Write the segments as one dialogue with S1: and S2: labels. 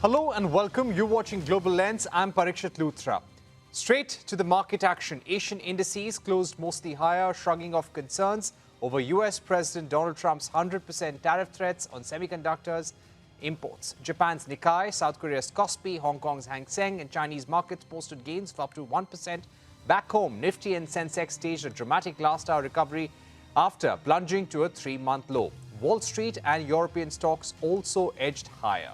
S1: Hello and welcome. You're watching Global Lens. I'm Parikshit Luthra. Straight to the market action. Asian indices closed mostly higher, shrugging off concerns over US President Donald Trump's 100% tariff threats on semiconductors imports. Japan's Nikkei, South Korea's Kospi, Hong Kong's Hang Seng and Chinese markets posted gains of up to 1%. Back home, Nifty and Sensex staged a dramatic last-hour recovery after plunging to a 3-month low. Wall Street and European stocks also edged higher.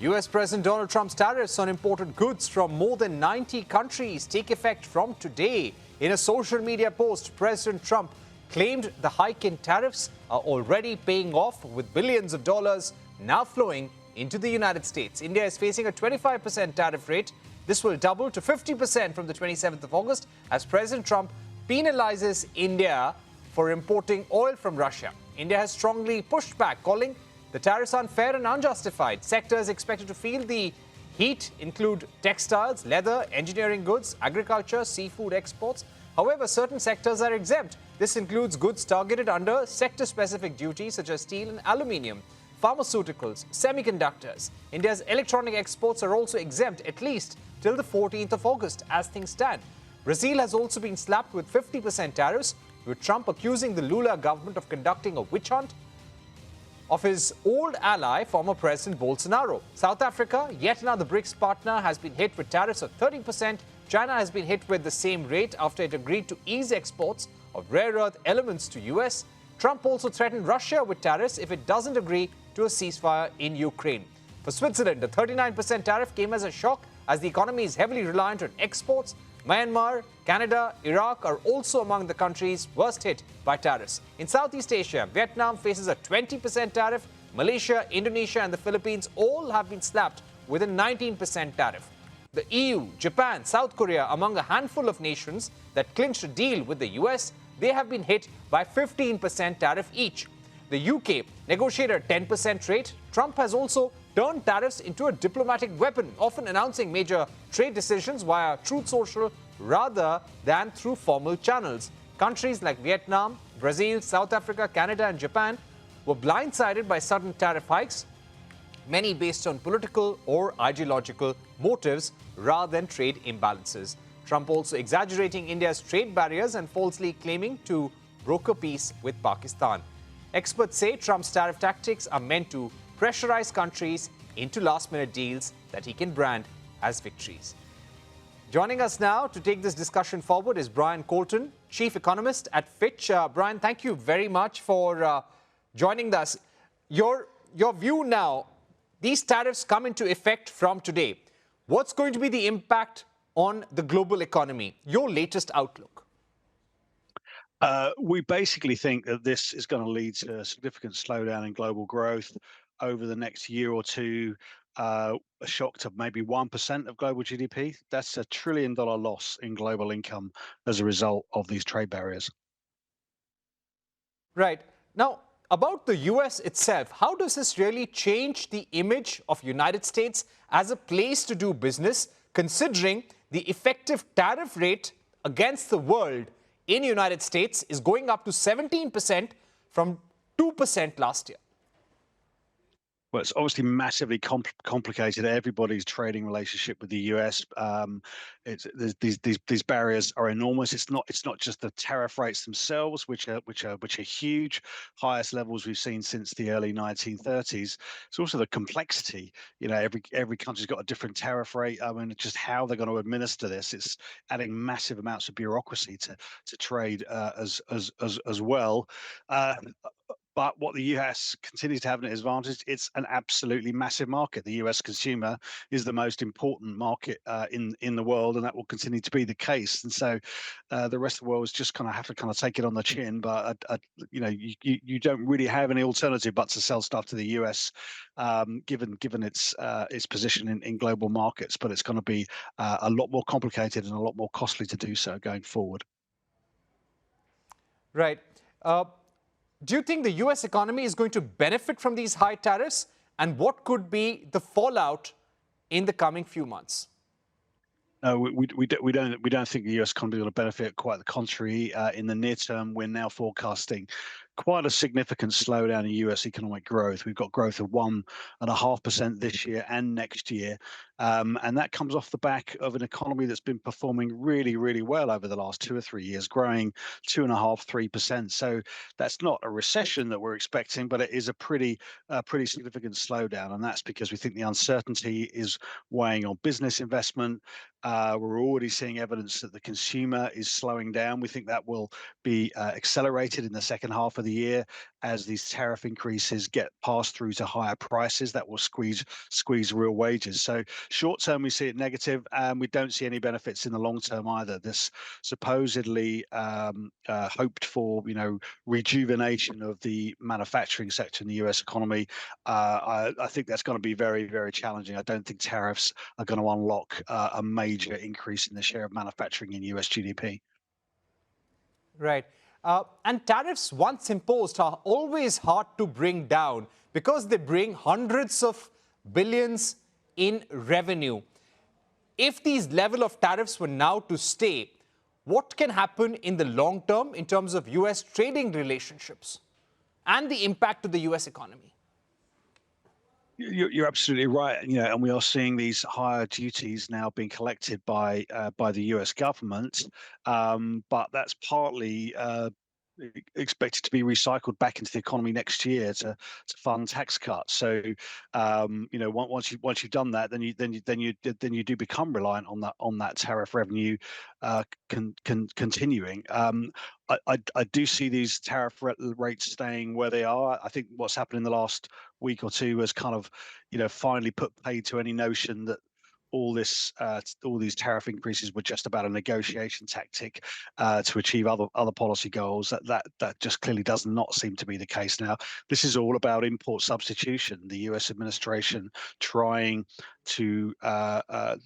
S1: US President Donald Trump's tariffs on imported goods from more than 90 countries take effect from today. In a social media post, President Trump claimed the hike in tariffs are already paying off, with billions of dollars now flowing into the United States. India is facing a 25% tariff rate. This will double to 50% from the 27th of August as President Trump penalizes India for importing oil from Russia. India has strongly pushed back, calling the tariffs unfair and unjustified. Sectors expected to feel the heat include textiles, leather, engineering goods, agriculture, seafood exports. However, certain sectors are exempt. This includes goods targeted under sector-specific duties such as steel and aluminium, pharmaceuticals, semiconductors. India's electronic exports are also exempt at least till the 14th of August as things stand. Brazil has also been slapped with 50% tariffs, with Trump accusing the Lula government of conducting a witch hunt of his old ally, former President Bolsonaro. South Africa, yet another BRICS partner, has been hit with tariffs of 30%. China has been hit with the same rate after it agreed to ease exports of rare earth elements to US. Trump also threatened Russia with tariffs if it doesn't agree to a ceasefire in Ukraine. For Switzerland, the 39% tariff came as a shock as the economy is heavily reliant on exports. Myanmar, Canada, Iraq are also among the countries worst hit by tariffs. In Southeast Asia, Vietnam faces a 20% tariff. Malaysia, Indonesia and the Philippines all have been slapped with a 19% tariff. The EU, Japan, South Korea, among a handful of nations that clinched a deal with the US, they have been hit by 15% tariff each. The UK negotiated a 10% rate. Trump has also turned tariffs into a diplomatic weapon, often announcing major trade decisions via Truth Social rather than through formal channels. Countries like Vietnam, Brazil, South Africa, Canada and Japan were blindsided by sudden tariff hikes, many based on political or ideological motives rather than trade imbalances. Trump also exaggerating India's trade barriers and falsely claiming to broker peace with Pakistan. Experts say Trump's tariff tactics are meant to pressurize countries into last-minute deals that he can brand as victories. Joining us now to take this discussion forward is Brian Coulton, Chief Economist at Fitch. Brian, thank you very much for joining us. Your view now, these tariffs come into effect from today. What's going to be the impact on the global economy? Your latest outlook.
S2: We basically think that this is going to lead to a significant slowdown in global growth over the next year or two, a shock to maybe 1% of global GDP. That's $1 trillion loss in global income as a result of these trade barriers.
S1: Right. Now, about the US itself, how does this really change the image of United States as a place to do business, considering the effective tariff rate against the world in the United States is going up to 17% from 2% last year?
S2: Well, it's obviously massively complicated everybody's trading relationship with the US. These barriers are enormous. It's not just the tariff rates themselves, which are huge, highest levels we've seen since the early 1930s. It's also the complexity. You know, every country's got a different tariff rate. I mean, just how they're going to administer this. It's adding massive amounts of bureaucracy to trade as well. But what the US continues to have an advantage, it's an absolutely massive market. The US consumer is the most important market in the world, and that will continue to be the case. And so the rest of the world is just kind of have to kind of take it on the chin. But you know, you don't really have any alternative but to sell stuff to the US, given its position in global markets. But it's going to be a lot more complicated and a lot more costly to do so going forward.
S1: Right. Do you think the US economy is going to benefit from these high tariffs? And what could be the fallout in the coming few months?
S2: No, we don't think the US economy is going to benefit. Quite the contrary. In the near term, we're now forecasting quite a significant slowdown in US economic growth. We've got growth of 1.5% this year and next year. And that comes off the back of an economy that's been performing really, really well over the last 2 or 3 years, growing 2.5%, 3%. So that's not a recession that we're expecting, but it is a pretty significant slowdown. And that's because we think the uncertainty is weighing on business investment. We're already seeing evidence that the consumer is slowing down. We think that will be accelerated in the second half of the year as these tariff increases get passed through to higher prices. That will squeeze real wages. So short term, we see it negative, and we don't see any benefits in the long term either. This supposedly hoped for, rejuvenation of the manufacturing sector in the US economy. I think that's going to be very, very challenging. I don't think tariffs are going to unlock a major increase in the share of manufacturing in US GDP.
S1: Right. And tariffs, once imposed, are always hard to bring down because they bring hundreds of billions in revenue. If these level of tariffs were now to stay, what can happen in the long term in terms of US trading relationships and the impact to the US economy?
S2: You're absolutely right. And we are seeing these higher duties now being collected by the US government, but that's partly expected to be recycled back into the economy next year to fund tax cuts. So, once you've done that, then you do become reliant on that tariff revenue continuing. I do see these tariff rates staying where they are. I think what's happened in the last week or two has kind of, finally put paid to any notion that all these tariff increases were just about a negotiation tactic to achieve other policy goals. That just clearly does not seem to be the case now. This is all about import substitution. The US administration trying to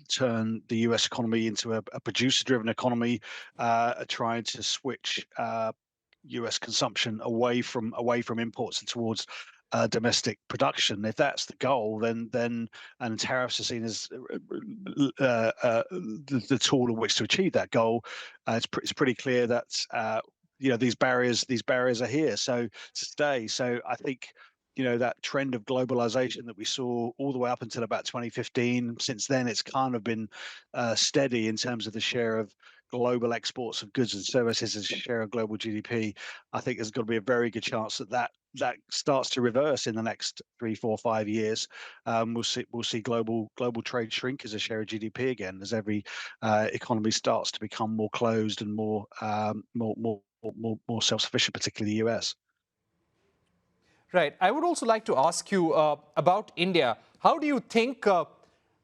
S2: turn the US economy into a producer-driven economy, trying to switch US consumption away from imports and towards domestic production. If that's the goal, then and tariffs are seen as the tool in which to achieve that goal, it's pretty clear that these barriers are here to stay. So I think that trend of globalization that we saw all the way up until about 2015. Since then, it's kind of been steady in terms of the share of global exports of goods and services as a share of global GDP. I think there's got to be a very good chance that starts to reverse in the next 3, 4, 5 years. We'll see global trade shrink as a share of GDP again, as every economy starts to become more closed and more self-sufficient, particularly the US.
S1: Right. I would also like to ask you about India. How do you think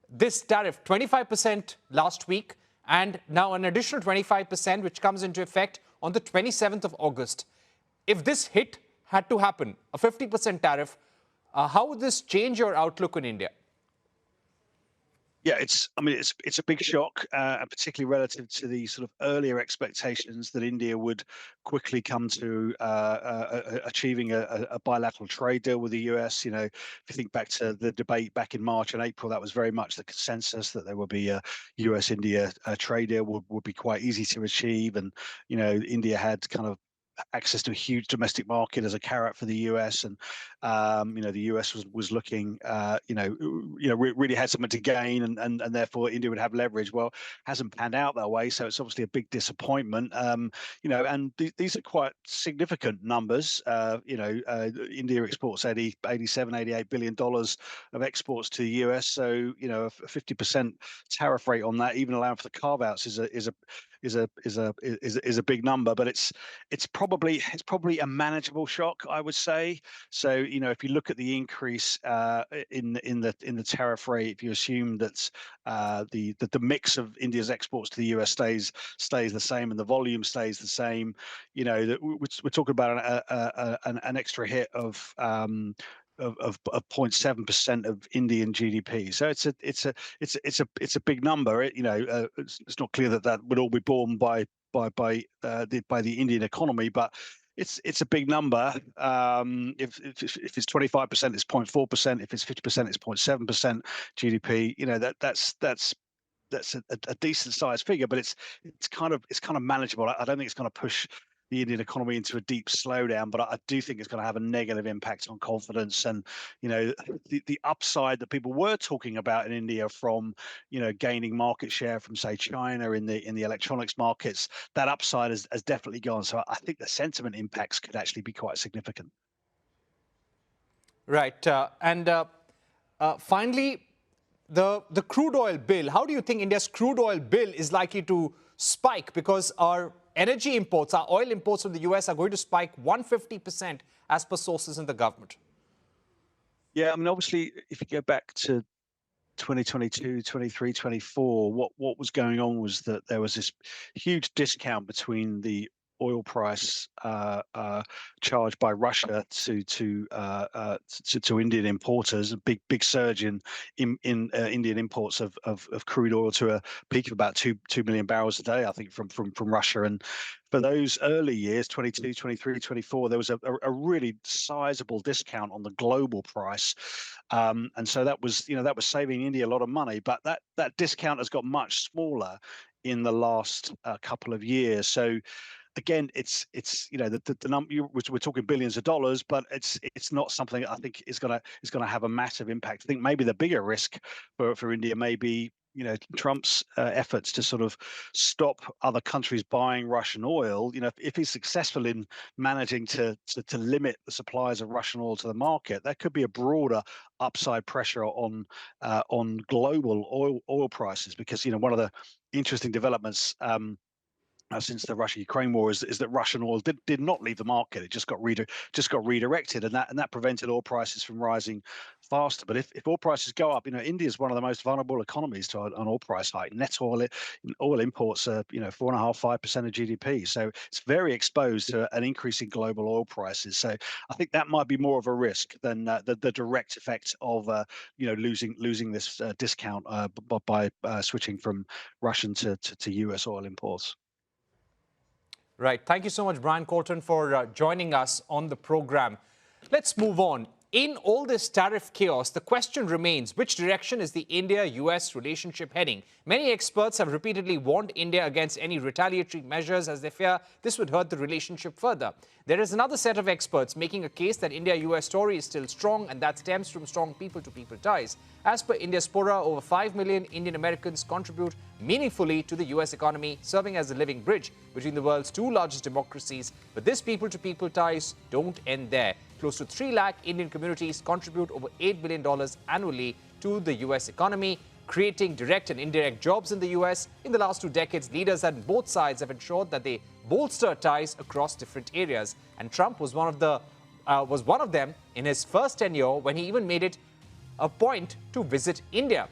S1: this tariff, 25% last week, and now an additional 25%, which comes into effect on the 27th of August, if this hit had to happen, a 50% tariff, how would this change your outlook on India?
S2: Yeah, it's a big shock, particularly relative to the sort of earlier expectations that India would quickly come to achieving a bilateral trade deal with the US. If you think back to the debate back in March and April, that was very much the consensus that there would be a US-India trade deal would be quite easy to achieve, and India had kind of access to a huge domestic market as a carrot for the US, and the US was looking, really had something to gain, and therefore India would have leverage. Well, hasn't panned out that way, so it's obviously a big disappointment. And these are quite significant numbers. India exports 87, $88 billion of exports to the US, so a 50% tariff rate on that, even allowing for the carve-outs, is a big number, but it's probably a manageable shock, I would say. So if you look at the increase in the tariff rate, if you assume that the mix of India's exports to the US stays the same and the volume stays the same, that we're talking about an extra hit of 0.7% of Indian GDP. So it's a big number. It's not clear that would all be borne by the Indian economy, but it's a big number. If it's 25%, it's 0.4%. If it's 50%, it's 0.7% GDP. That's a decent sized figure, but it's kind of manageable. I don't think it's going to push the Indian economy into a deep slowdown, but I do think it's going to have a negative impact on confidence. And the upside that people were talking about in India from gaining market share from, say, China in the electronics markets, that upside has definitely gone. So I think the sentiment impacts could actually be quite significant.
S1: Right. Finally, the crude oil bill. How do you think India's crude oil bill is likely to spike? Because our energy imports, our oil imports from the US are going to spike 150% as per sources in the government.
S2: Yeah, I mean, obviously, if you go back to 2022, 23, 24, what was going on was that there was this huge discount between the oil price charged by Russia to Indian importers, a big surge in Indian imports of crude oil to a peak of about 2 million barrels a day, I think, from Russia. And for those early years, 22, 23, 24, there was a really sizable discount on the global price. And so that was saving India a lot of money. But that discount has got much smaller in the last couple of years. So again, it's the number we're talking billions of dollars, but it's not something I think is going to have a massive impact. I think maybe the bigger risk for India may be Trump's efforts to sort of stop other countries buying Russian oil. If he's successful in managing to limit the supplies of Russian oil to the market, that could be a broader upside pressure on global oil prices. Because one of the interesting developments since the Russia-Ukraine war is that Russian oil did not leave the market. It just got redirected, and that prevented oil prices from rising faster. But if oil prices go up, India is one of the most vulnerable economies to an oil price hike. Net oil imports are 4.5-5% of GDP, so it's very exposed to an increase in global oil prices. So I think that might be more of a risk than the direct effect of losing this discount by switching from Russian to US oil imports.
S1: Right. Thank you so much, Brian Coulton, for joining us on the program. Let's move on. In all this tariff chaos, the question remains, which direction is the India-US relationship heading? Many experts have repeatedly warned India against any retaliatory measures as they fear this would hurt the relationship further. There is another set of experts making a case that India-US story is still strong, and that stems from strong people-to-people ties. As per Indiaspora, over 5 million Indian Americans contribute meaningfully to the US economy, serving as a living bridge between the world's two largest democracies. But this people-to-people ties don't end there. Close to 3 lakh Indian communities contribute over $8 billion annually to the US economy, creating direct and indirect jobs in the US. In the last 2 decades, leaders on both sides have ensured that they bolster ties across different areas. And Trump was one of them in his first tenure, when he even made it a point to visit India.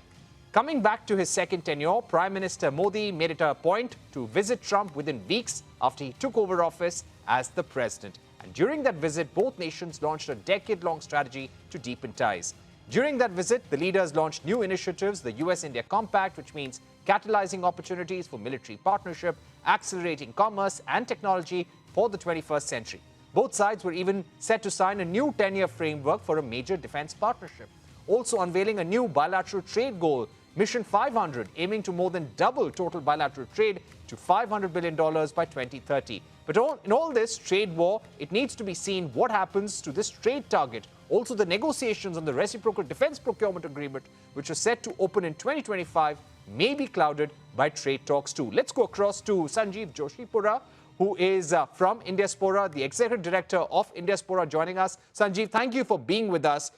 S1: Coming back to his second tenure, Prime Minister Modi made it a point to visit Trump within weeks after he took over office as the president. And during that visit, both nations launched a decade-long strategy to deepen ties. During that visit, the leaders launched new initiatives, the US-India Compact, which means catalyzing opportunities for military partnership, accelerating commerce and technology for the 21st century. Both sides were even set to sign a new 10-year framework for a major defense partnership. Also unveiling a new bilateral trade goal, Mission 500, aiming to more than double total bilateral trade to $500 billion by 2030. But in all this trade war, it needs to be seen what happens to this trade target. Also, the negotiations on the reciprocal defense procurement agreement, which are set to open in 2025, may be clouded by trade talks too. Let's go across to Sanjeev Joshipura, who is from Indiaspora, the executive director of Indiaspora, joining us. Sanjeev, thank you for being with us.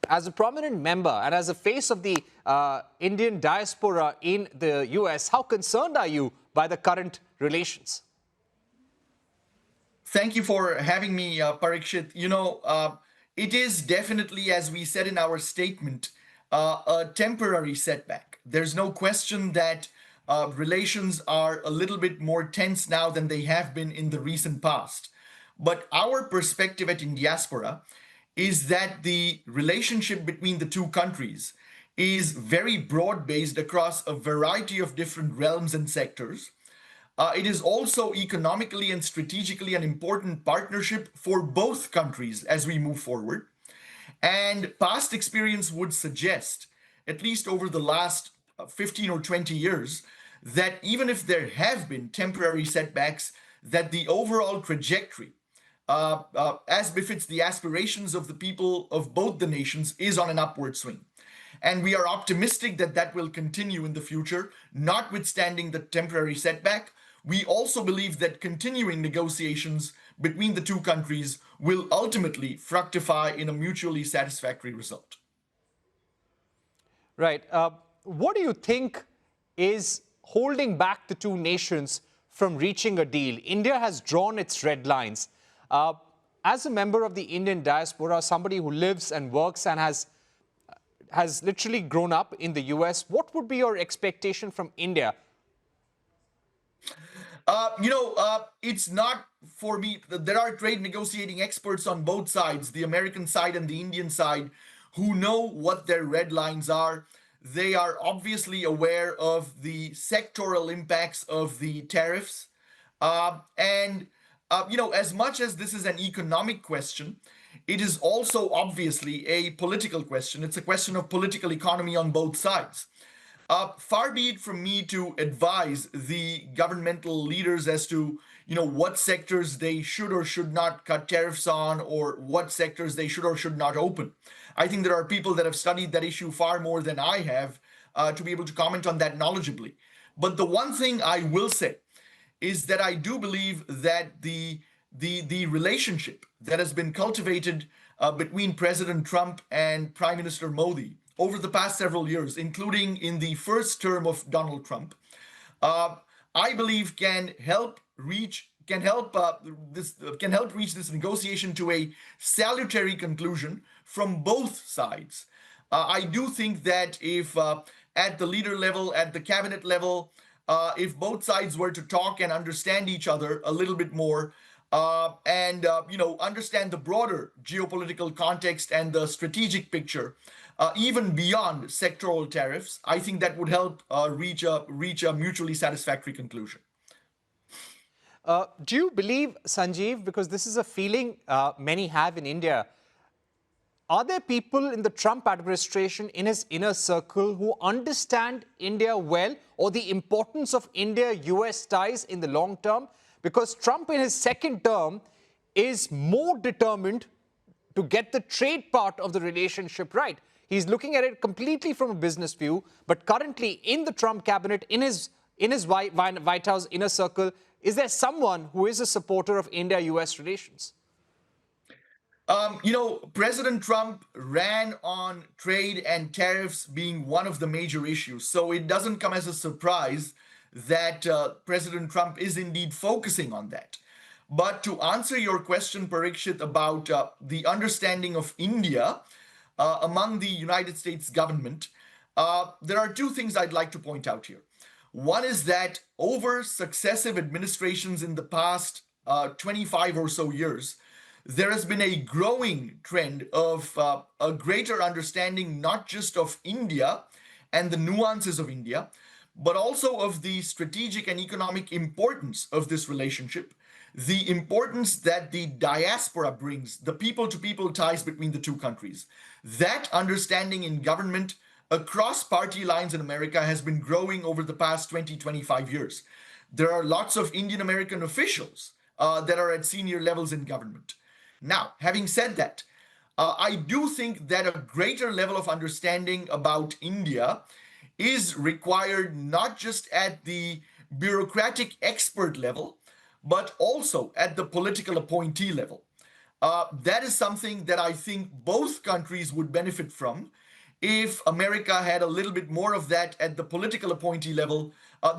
S1: As a prominent member and as a face of the Indian diaspora in the US, how concerned are you by the current relations?
S3: Thank you for having me, Parikshit. It is definitely, as we said in our statement, a temporary setback. There's no question that relations are a little bit more tense now than they have been in the recent past. But our perspective at Indiaspora is that the relationship between the two countries is very broad-based across a variety of different realms and sectors. It is also economically and strategically an important partnership for both countries as we move forward. And past experience would suggest, at least over the last 15 or 20 years, that even if there have been temporary setbacks, that the overall trajectory, as befits the aspirations of the people of both the nations, is on an upward swing. And we are optimistic that that will continue in the future, notwithstanding the temporary setback. We also believe that continuing negotiations between the two countries will ultimately fructify in a mutually satisfactory result.
S1: Right. What do you think is holding back the two nations from reaching a deal? India has drawn its red lines. As a member of the Indian diaspora, somebody who lives and works and has literally grown up in the US, what would be your expectation from India?
S3: It's not for me. There are trade negotiating experts on both sides, the American side and the Indian side, who know what their red lines are. They are obviously aware of the sectoral impacts of the tariffs. As much as this is an economic question, it is also obviously a political question. It's a question of political economy on both sides. Far be it from me to advise the governmental leaders as to what sectors they should or should not cut tariffs on, or what sectors they should or should not open. I think there are people that have studied that issue far more than I have to be able to comment on that knowledgeably. But the one thing I will say is that I do believe that the relationship that has been cultivated between President Trump and Prime Minister Modi over the past several years, including in the first term of Donald Trump, I believe can help reach this negotiation to a salutary conclusion from both sides. I do think that if at the leader level, at the cabinet level, if both sides were to talk and understand each other a little bit more, and understand the broader geopolitical context and the strategic picture, even beyond sectoral tariffs, I think that would help reach a mutually satisfactory conclusion.
S1: Do you believe, Sanjeev, because this is a feeling many have in India, are there people in the Trump administration, in his inner circle, who understand India well, or the importance of India-US ties in the long term? Because Trump in his second term is more determined to get the trade part of the relationship right. He's looking at it completely from a business view, but currently in the Trump cabinet, in his White House inner circle, is there someone who is a supporter of India-US relations?
S3: President Trump ran on trade and tariffs being one of the major issues. So it doesn't come as a surprise that President Trump is indeed focusing on that. But to answer your question, Parikshit, about the understanding of India among the United States government, there are two things I'd like to point out here. One is that over successive administrations in the past 25 or so years, there has been a growing trend of a greater understanding, not just of India and the nuances of India, but also of the strategic and economic importance of this relationship, the importance that the diaspora brings, the people-to-people ties between the two countries. That understanding in government across party lines in America has been growing over the past 20, 25 years. There are lots of Indian American officials that are at senior levels in government. Now, having said that, I do think that a greater level of understanding about India is required not just at the bureaucratic expert level, but also at the political appointee level. That is something that I think both countries would benefit from if America had a little bit more of that at the political appointee level.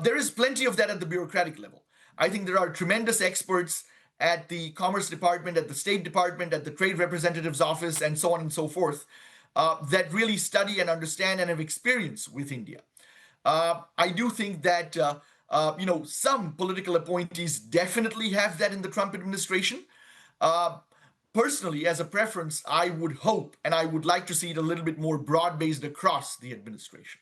S3: There is plenty of that at the bureaucratic level. I think there are tremendous experts at the Commerce Department, at the State Department, at the Trade Representative's Office, and so on and so forth, that really study and understand and have experience with India. I do think that some political appointees definitely have that in the Trump administration. Personally, as a preference, I would hope and I would like to see it a little bit more broad-based across the administration.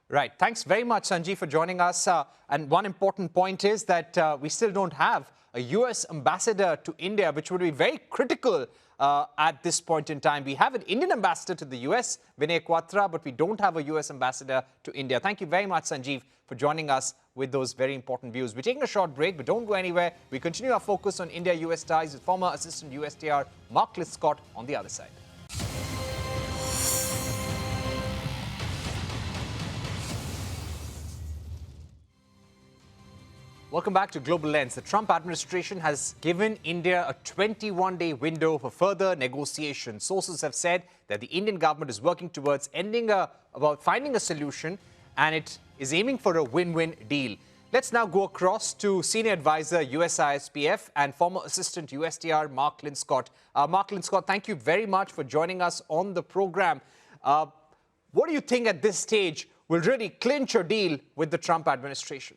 S1: Right. Thanks very much, Sanjeev, for joining us. And one important point is that we still don't have a US ambassador to India, which would be very critical at this point in time. We have an Indian ambassador to the US, Vinay Quatra, but we don't have a US ambassador to India. Thank you very much, Sanjeev, for joining us with those very important views. We're taking a short break, but don't go anywhere. We continue our focus on India-US ties with former Assistant USTR Mark Linscott on the other side. Welcome back to Global Lens. The Trump administration has given India a 21-day window for further negotiation. Sources have said that the Indian government is working towards finding a solution, and it is aiming for a win-win deal. Let's now go across to Senior Advisor, USISPF, and former Assistant USTR, Mark Linscott. Mark Linscott, thank you very much for joining us on the program. What do you think at this stage will really clinch a deal with the Trump administration?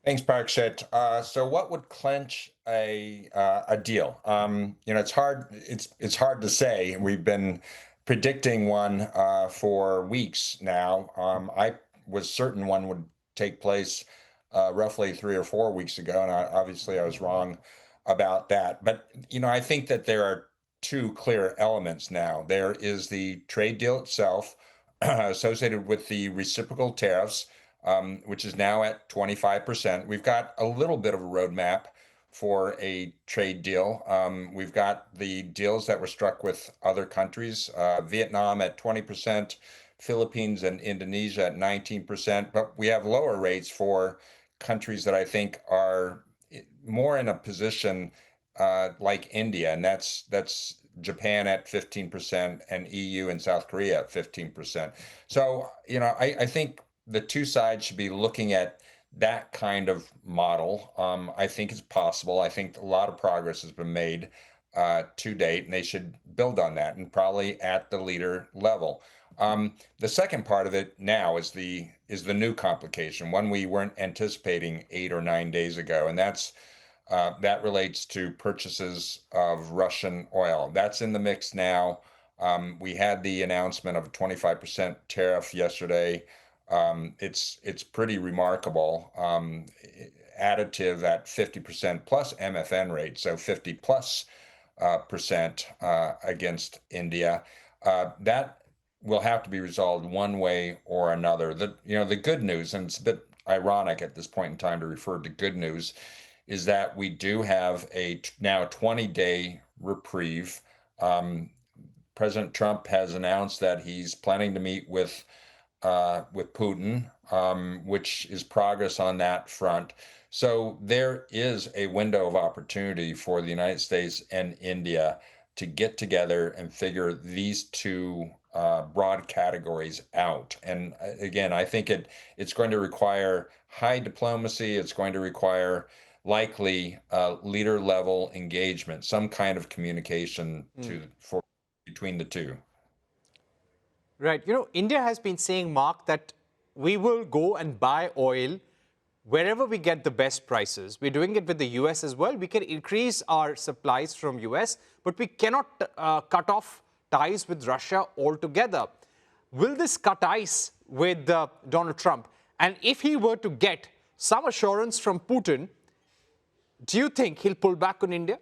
S4: Thanks, Parikshit. So, what would clinch a deal? It's hard. It's hard to say. We've been predicting one for weeks now. I was certain one would take place roughly 3 or 4 weeks ago, and obviously I was wrong about that. But I think that there are two clear elements now. There is the trade deal itself, associated with the reciprocal tariffs, which is now at 25%. We've got a little bit of a roadmap for a trade deal. We've got the deals that were struck with other countries, Vietnam at 20%, Philippines and Indonesia at 19%, but we have lower rates for countries that I think are more in a position like India, and that's Japan at 15% and EU and South Korea at 15%. So, I think the two sides should be looking at that kind of model. I think it's possible. I think a lot of progress has been made to date, and they should build on that, and probably at the leader level. The second part of it now is the new complication, one we weren't anticipating 8 or 9 days ago, and that relates to purchases of Russian oil. That's in the mix now. We had the announcement of a 25% tariff yesterday. It's pretty remarkable. Additive at 50% plus MFN rate, so 50 plus percent against India. That will have to be resolved one way or another. The good news, and it's a bit ironic at this point in time to refer to good news, is that we do have a now 20-day reprieve. President Trump has announced that he's planning to meet with Putin, which is progress on that front. So there is a window of opportunity for the United States and India to get together and figure these two broad categories out. And again, I think it's going to require high diplomacy. It's going to require likely leader level engagement, some kind of communication between the two.
S1: Right. India has been saying, Mark, that we will go and buy oil wherever we get the best prices. We're doing it with the US as well. We can increase our supplies from US, but we cannot cut off ties with Russia altogether. Will this cut ice with Donald Trump? And if he were to get some assurance from Putin, do you think he'll pull back on India?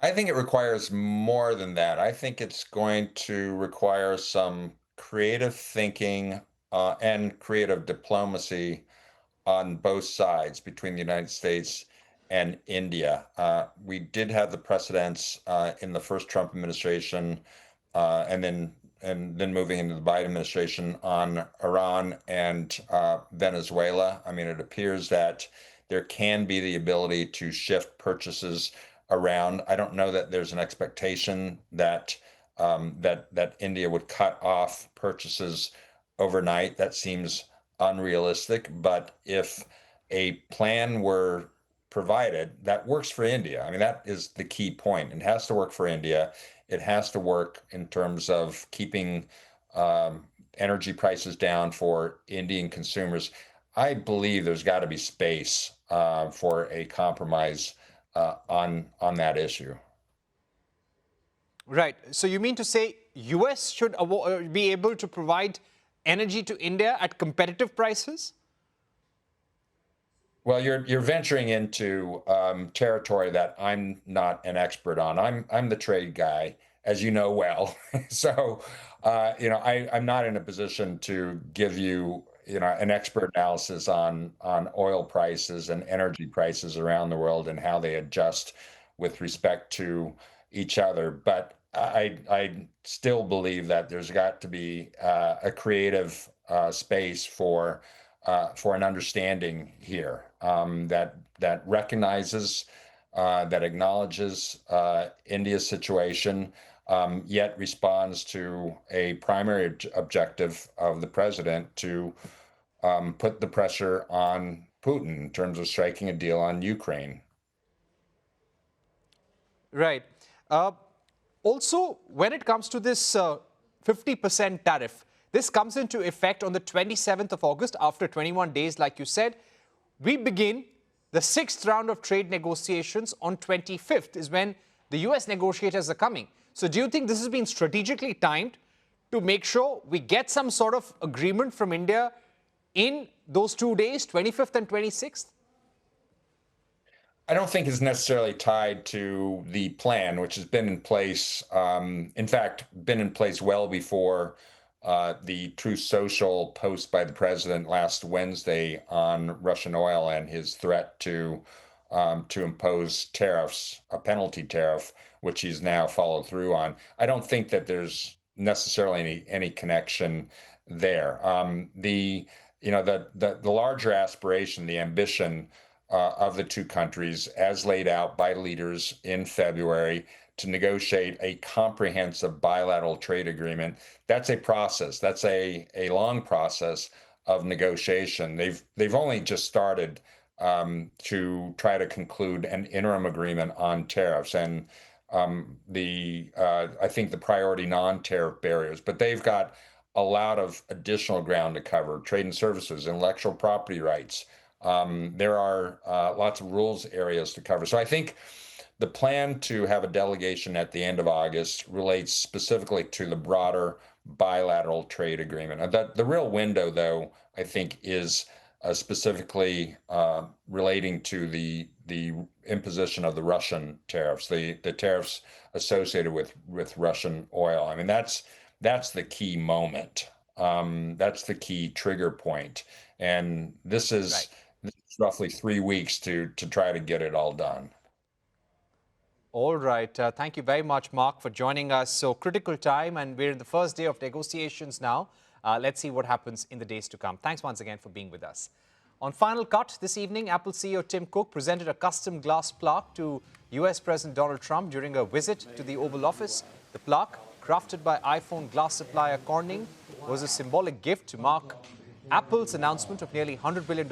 S4: I think it requires more than that. I think it's going to require some creative thinking and creative diplomacy on both sides between the United States and India. We did have the precedents in the first Trump administration and then moving into the Biden administration on Iran and Venezuela. I mean, it appears that there can be the ability to shift purchases around. I don't know that there's an expectation that that India would cut off purchases overnight. That seems unrealistic. But if a plan were provided that works for India, I mean, that is the key point. It has to work for India. It has to work in terms of keeping energy prices down for Indian consumers. I believe there's got to be space for a compromise on that issue.
S1: Right. So you mean to say US should be able to provide energy to India at competitive prices?
S4: Well, you're venturing into territory that I'm not an expert on. I'm the trade guy, as you know well. So, I'm not in a position to give you, an expert analysis on oil prices and energy prices around the world and how they adjust with respect to each other. But I still believe that there's got to be a creative space for an understanding here that recognizes, that acknowledges India's situation, yet responds to a primary objective of the president to put the pressure on Putin in terms of striking a deal on Ukraine.
S1: Right. Also, when it comes to this 50% tariff, this comes into effect on the 27th of August after 21 days, like you said. We begin the 6th round of trade negotiations on 25th is when the US negotiators are coming. So do you think this has been strategically timed to make sure we get some sort of agreement from India in those 2 days, 25th and 26th?
S4: I don't think it's necessarily tied to the plan, which has been in place, in fact, been in place well before the Truth Social post by the president last Wednesday on Russian oil and his threat to impose tariffs, a penalty tariff, which he's now followed through on. I don't think that there's necessarily any connection there. The larger aspiration, the ambition of the two countries, as laid out by leaders in February, to negotiate a comprehensive bilateral trade agreement. That's a process. That's a long process of negotiation. They've only just started to try to conclude an interim agreement on tariffs and I think the priority non-tariff barriers. But they've got a lot of additional ground to cover: trade and services, intellectual property rights. There are lots of rules areas to cover. So I think the plan to have a delegation at the end of August relates specifically to the broader bilateral trade agreement. The real window, though, I think, is specifically relating to the imposition of the Russian tariffs, the tariffs associated with Russian oil. I mean, that's the key moment. That's the key trigger point. And this is,
S1: Right.
S4: this is roughly 3 weeks to try to get it all done.
S1: All right. Thank you very much, Mark, for joining us. So critical time, and we're in the first day of negotiations now. Let's see what happens in the days to come. Thanks once again for being with us. On Final Cut this evening, Apple CEO Tim Cook presented a custom glass plaque to US President Donald Trump during a visit to the Oval Office. The plaque, crafted by iPhone glass supplier Corning, was a symbolic gift to mark Apple's announcement of nearly $100 billion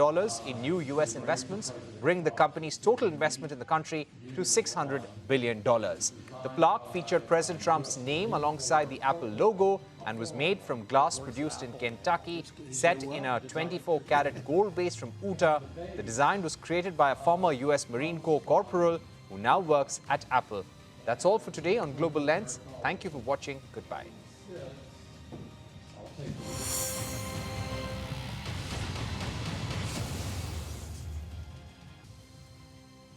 S1: in new U.S. investments, bringing the company's total investment in the country to $600 billion. The plaque featured President Trump's name alongside the Apple logo and was made from glass produced in Kentucky, set in a 24-karat gold base from Utah. The design was created by a former U.S. Marine Corps corporal who now works at Apple. That's all for today on Global Lens. Thank you for watching. Goodbye.